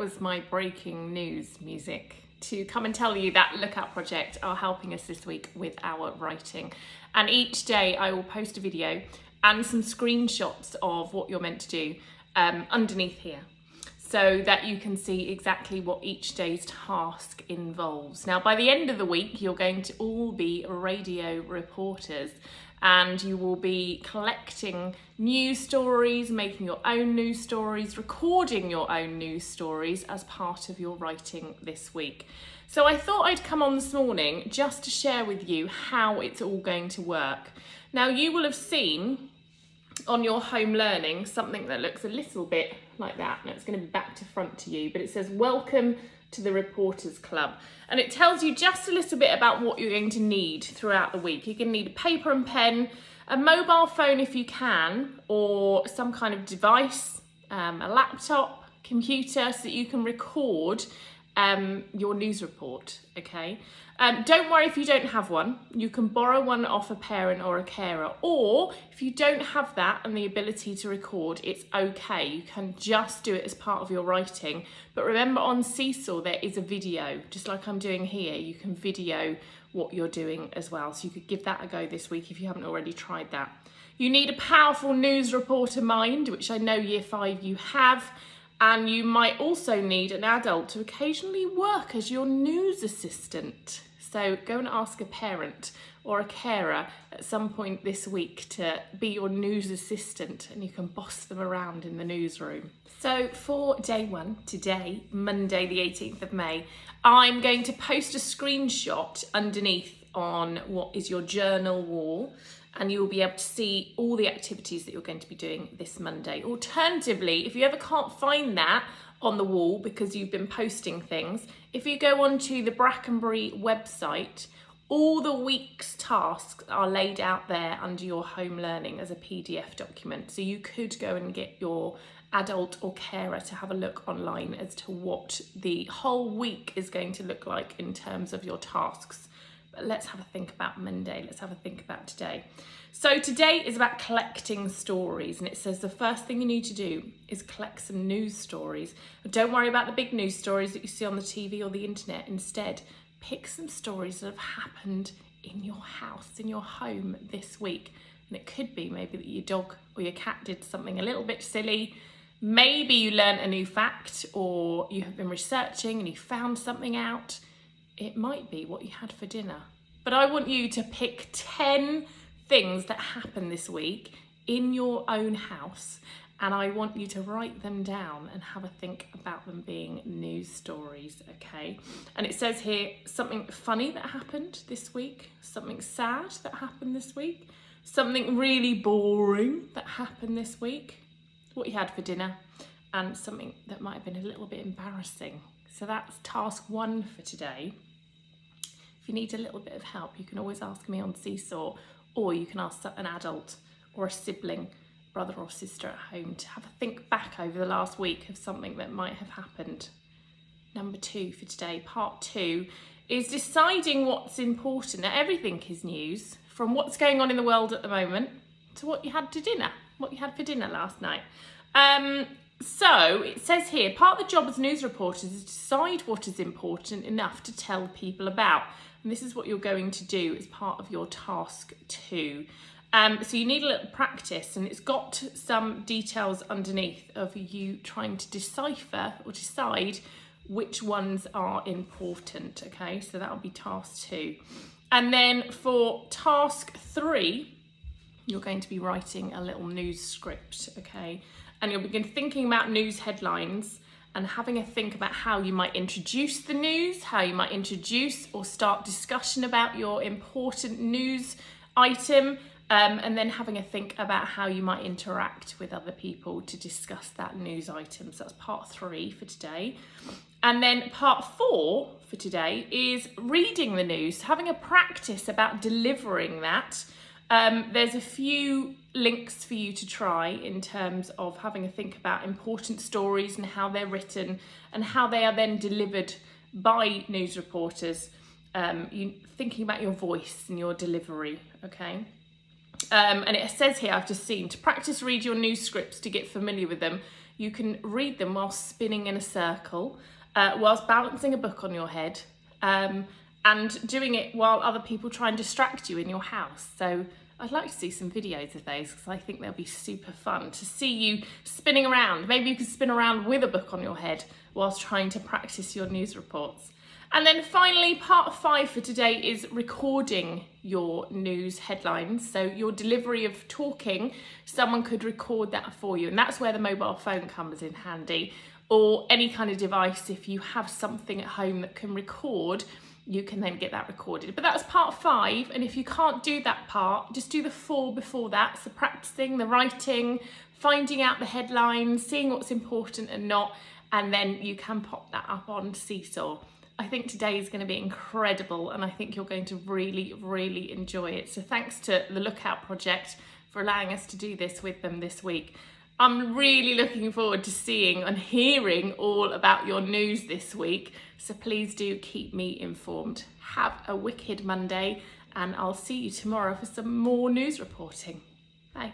was my breaking news music to come and tell you that Lookout Project are helping us this week with our writing. And each day I will post a video and some screenshots of what you're meant to do underneath here, so that you can see exactly what each day's task involves. Now, by the end of the week, you're going to all be radio reporters, and you will be collecting news stories, making your own news stories, recording your own news stories as part of your writing this week. So I thought I'd come on this morning just to share with you how it's all going to work. Now, you will have seen on your home learning something that looks a little bit like that. Now, it's going to be back to front to you, but it says welcome to the Reporters Club, and it tells you just a little bit about what you're going to need throughout the week. You're going to need a paper and pen, a mobile phone if you can, or some kind of device, a laptop, computer, so that you can record your news report, okay? Don't worry if you don't have one. You can borrow one off a parent or a carer, or if you don't have that and the ability to record, it's okay. You can just do it as part of your writing. But remember, on Seesaw there is a video, just like I'm doing here. You can video what you're doing as well, so you could give that a go this week if you haven't already tried that. You need a powerful news reporter mind, which I know Year 5 you have. And you might also need an adult to occasionally work as your news assistant. So go and ask a parent or a carer at some point this week to be your news assistant, and you can boss them around in the newsroom. So for day one, today, Monday the 18th of May, I'm going to post a screenshot underneath on what is your journal wall, and you'll be able to see all the activities that you're going to be doing this Monday. Alternatively, if you ever can't find that on the wall because you've been posting things, if you go onto the Brackenbury website, all the week's tasks are laid out there under your home learning as a PDF document. So you could go and get your adult or carer to have a look online as to what the whole week is going to look like in terms of your tasks. But let's have a think about Monday. Let's have a think about today. So today is about collecting stories, and it says the first thing you need to do is collect some news stories. Don't worry about the big news stories that you see on the TV or the internet. Instead, pick some stories that have happened in your house, in your home this week. And it could be maybe that your dog or your cat did something a little bit silly. Maybe you learned a new fact, or you have been researching and you found something out. It might be what you had for dinner. But I want you to pick 10 things that happened this week in your own house, and I want you to write them down and have a think about them being news stories, okay? And it says here something funny that happened this week, something sad that happened this week, something really boring that happened this week, what you had for dinner, and something that might have been a little bit embarrassing. So that's task 1 for today. If you need a little bit of help, you can always ask me on Seesaw, or you can ask an adult or a sibling, brother or sister at home, to have a think back over the last week of something that might have happened. Number 2 for today, part 2, is deciding what's important. Now, everything is news, from what's going on in the world at the moment to what you had for dinner last night. So it says here, part of the job as news reporters is to decide what is important enough to tell people about. And this is what you're going to do as part of your task 2. So you need a little practice, and it's got some details underneath of you trying to decipher or decide which ones are important, okay? So that'll be task 2. And then for task 3, you're going to be writing a little news script, okay? And you'll begin thinking about news headlines and having a think about how you might introduce the news, how you might introduce or start discussion about your important news item, and then having a think about how you might interact with other people to discuss that news item. So that's part 3 for today. And then part 4 for today is reading the news, having a practice about delivering that. There's a few links for you to try in terms of having a think about important stories and how they're written and how they are then delivered by news reporters. Thinking about your voice and your delivery, okay? And it says here, I've just seen, to practice read your news scripts to get familiar with them, You can read them whilst spinning in a circle, whilst balancing a book on your head, and doing it while other people try and distract you in your house. So I'd like to see some videos of those because I think they'll be super fun to see you spinning around. Maybe you could spin around with a book on your head whilst trying to practice your news reports. And then finally, part 5 for today is recording your news headlines. So your delivery of talking, someone could record that for you. And that's where the mobile phone comes in handy, or any kind of device. If you have something at home that can record, you can then get that recorded. But that's part 5, and if you can't do that part, just do the 4 before that. So practicing the writing, finding out the headlines, seeing what's important and not, and then you can pop that up on Seesaw. I think today is going to be incredible, and I think you're going to really, really enjoy it. So thanks to the Lookout Project for allowing us to do this with them this week. I'm really looking forward to seeing and hearing all about your news this week. So please do keep me informed. Have a wicked Monday, and I'll see you tomorrow for some more news reporting. Bye.